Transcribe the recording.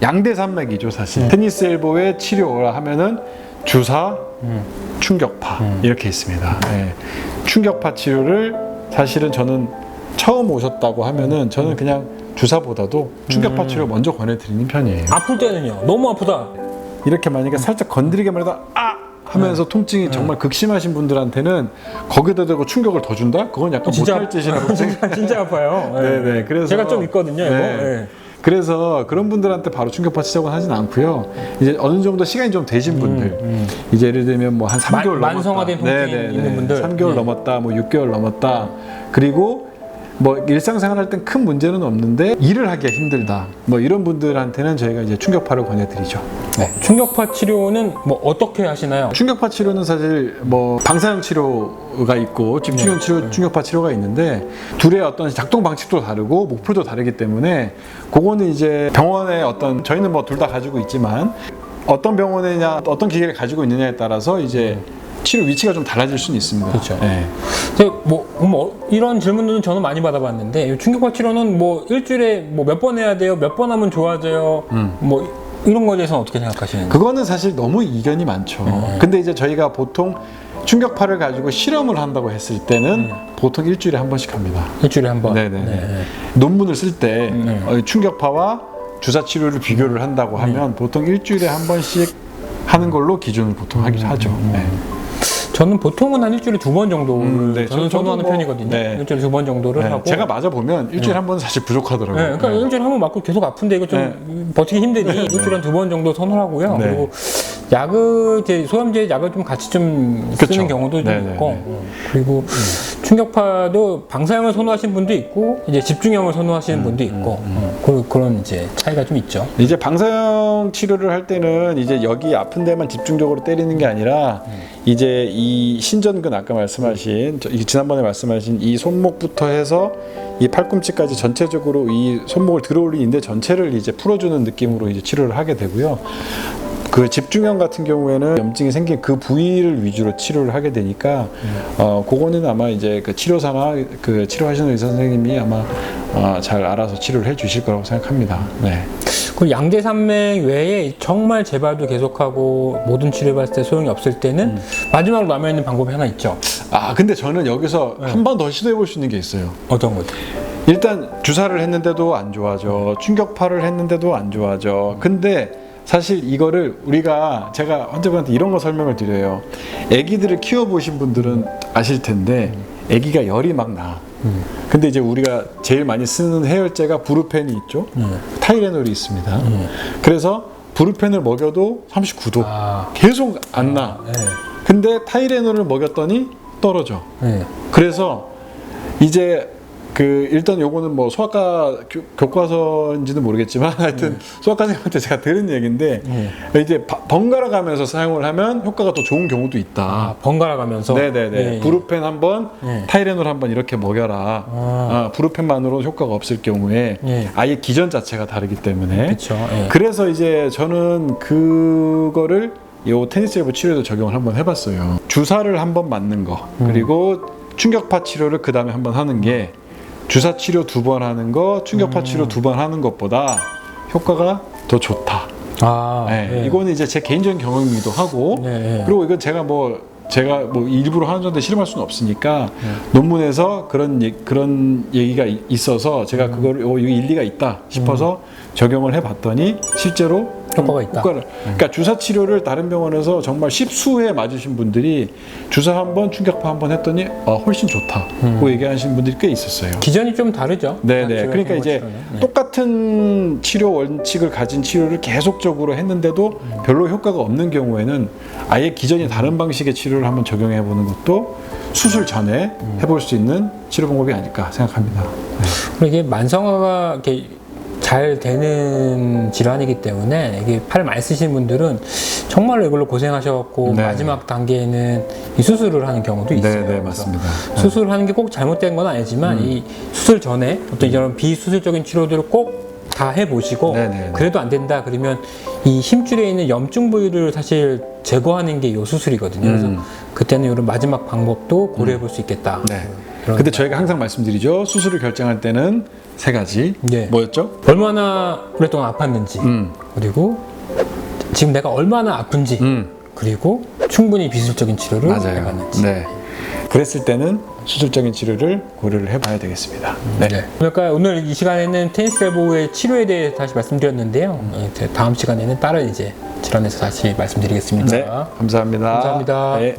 양대 산맥이죠 사실. 테니스 엘보의 치료라 하면은 주사, 충격파 이렇게 있습니다. 네. 충격파 치료를 사실은 저는 처음 오셨다고 하면은 저는 그냥 주사보다도 충격파 치료 먼저 권해드리는 편이에요. 아플 때는요? 너무 아프다. 이렇게 만약에 살짝 건드리기만 해도 하면서 통증이 정말 극심하신 분들한테는 거기다 대고 충격을 더 준다? 그건 약간 못할 짓이라고 진짜 아파요. 네네. 그래서 제가 좀 있거든요. 이거. 네. 네. 그래서 그런 분들한테 바로 충격파 치자고 하진 않고요. 이제 어느 정도 시간이 좀 되신 분들, 이제 예를 들면 뭐 한 3개월 넘었다. 만성화된 통증이 있는 분들. 3개월 넘었다, 뭐 6개월 넘었다. 그리고 뭐 일상생활 할 땐 큰 문제는 없는데 일을 하기가 힘들다. 뭐 이런 분들한테는 저희가 이제 충격파를 권해드리죠. 네. 충격파 치료는 뭐 어떻게 하시나요? 충격파 치료는 사실 뭐 방사형 치료가 있고 집중형 치료, 충격파 치료가 있는데 둘의 어떤 작동 방식도 다르고 목표도 다르기 때문에 그거는 이제 병원의 어떤 저희는 뭐 둘 다 가지고 있지만 어떤 병원이냐 어떤 기계를 가지고 있느냐에 따라서 이제 치료 위치가 좀 달라질 수는 있습니다. 그렇죠. 네. 뭐 이런 질문들은 저는 많이 받아봤는데 이 충격파 치료는 뭐 일주일에 뭐 몇 번 해야 돼요? 몇 번 하면 좋아져요? 뭐 이런 거에 대해서는 어떻게 생각하시는지? 그거는 사실 너무 이견이 많죠. 근데 이제 저희가 보통 충격파를 가지고 실험을 한다고 했을 때는 보통 일주일에 한 번씩 합니다. 일주일에 한 번? 네네. 네. 논문을 쓸 때 충격파와 주사 치료를 비교를 한다고 하면 보통 일주일에 한 번씩 하는 걸로 기준을 보통 하기도 하죠. 네. 저는 보통은 한 일주일에 2번 정도를 네, 저는 선호하는 뭐, 편이거든요. 네. 일주일에 2번 정도를 네. 하고 제가 맞아보면 일주일에 한 번은 사실 부족하더라고요. 네, 그러니까 일주일에 한 번 맞고 계속 아픈데 이거 좀 버티기 힘드니 일주일에 한 2번 정도 선호하고요. 네. 그리고 약을 이제 소염제 약을 좀 같이 좀 그쵸. 쓰는 경우도 좀 네네네. 있고 그리고 충격파도 방사형을 선호하시는 분도 있고 이제 집중형을 선호하시는 분도 있고 그런 이제 차이가 좀 있죠. 이제 방사형 치료를 할 때는 이제 여기 아픈 데만 집중적으로 때리는 게 아니라 이제 이 신전근 아까 말씀하신 지난번에 말씀하신 이 손목부터 해서 이 팔꿈치까지 전체적으로 이 손목을 들어올린 인대 전체를 이제 풀어주는 느낌으로 이제 치료를 하게 되고요. 그 집중형 같은 경우에는 염증이 생긴 그 부위를 위주로 치료를 하게 되니까 그거는 아마 이제 그 치료사나 그 치료하시는 의사 선생님이 아마 잘 알아서 치료를 해주실 거라고 생각합니다. 네. 그리고 양대산맥 외에 정말 재발도 계속하고 모든 치료해봤을 때 소용이 없을 때는 마지막으로 남아있는 방법이 하나 있죠. 근데 저는 여기서 한 번 더 시도해 볼 수 있는 게 있어요. 어떤 거죠? 일단 주사를 했는데도 안 좋아져, 충격파를 했는데도 안 좋아져. 근데 사실 이거를 제가 환자분한테 이런 거 설명을 드려요. 아기들을 키워보신 분들은 아실 텐데 아기가 열이 막 나. 근데 이제 우리가 제일 많이 쓰는 해열제가 브루펜이 있죠. 타이레놀이 있습니다. 그래서 브루펜을 먹여도 39도 계속 안 나. 네. 근데 타이레놀을 먹였더니 떨어져. 네. 그래서 이제 일단 요거는 뭐 소아과 교과서인지는 모르겠지만 하여튼 소아과 선생님한테 제가 들은 얘기인데 이제 번갈아 가면서 사용을 하면 효과가 더 좋은 경우도 있다. 번갈아 가면서? 네네네. 예. 브루펜 한번, 타이레놀 한번 이렇게 먹여라. 브루펜만으로 효과가 없을 경우에 아예 기전 자체가 다르기 때문에. 그렇죠. 예. 그래서 이제 저는 그거를 요 테니스 엘보 치료에도 적용을 한번 해봤어요. 주사를 한번 맞는 거 그리고 충격파 치료를 그 다음에 한번 하는 게 주사 치료 2번 하는 거, 충격파 치료 2번 하는 것보다 효과가 더 좋다. 네, 이거는 이제 제 개인적인 경험이기도 하고, 그리고 이건 제가 뭐 일부러 하는 건데 실험할 수는 없으니까 논문에서 그런 얘기가 있어서 제가 그거를 이게 일리가 있다 싶어서 적용을 해봤더니 실제로 효과가 있다. 그러니까 주사 치료를 다른 병원에서 정말 10수회 맞으신 분들이 주사 한 번, 충격파 한 번 했더니 훨씬 좋다고 얘기하시는 분들이 꽤 있었어요. 기전이 좀 다르죠. 네네. 그러니까 이제 똑같은 치료 원칙을 가진 치료를 계속적으로 했는데도 별로 효과가 없는 경우에는 아예 기전이 다른 방식의 치료를 한번 적용해 보는 것도 수술 전에 해볼 수 있는 치료 방법이 아닐까 생각합니다. 그리고 이게 만성화가 이렇게 잘 되는 질환이기 때문에 이게 팔을 많이 쓰시는 분들은 정말로 이걸로 고생하셔갖고 마지막 단계에는 이 수술을 하는 경우도 있어요. 네, 맞습니다. 수술을 하는 게 꼭 잘못된 건 아니지만 이 수술 전에 어떤 이런 비수술적인 치료들을 꼭 다 해보시고 그래도 안 된다 그러면 이 힘줄에 있는 염증 부위를 사실 제거하는 게 이 수술이거든요. 그래서 그때는 이런 마지막 방법도 고려해 볼 수 있겠다. 근데 저희가 항상 말씀드리죠. 수술을 결정할 때는 세 가지. 네. 뭐였죠? 얼마나 오랫동안 아팠는지, 그리고 지금 내가 얼마나 아픈지, 그리고 충분히 비술적인 치료를 해봤는지. 네. 그랬을 때는 수술적인 치료를 고려를 해봐야 되겠습니다. 네. 그러니까 오늘 이 시간에는 테니스 엘보의 치료에 대해 다시 말씀드렸는데요. 이제 다음 시간에는 다른 이제 질환에서 다시 말씀드리겠습니다. 네. 감사합니다. 감사합니다. 네.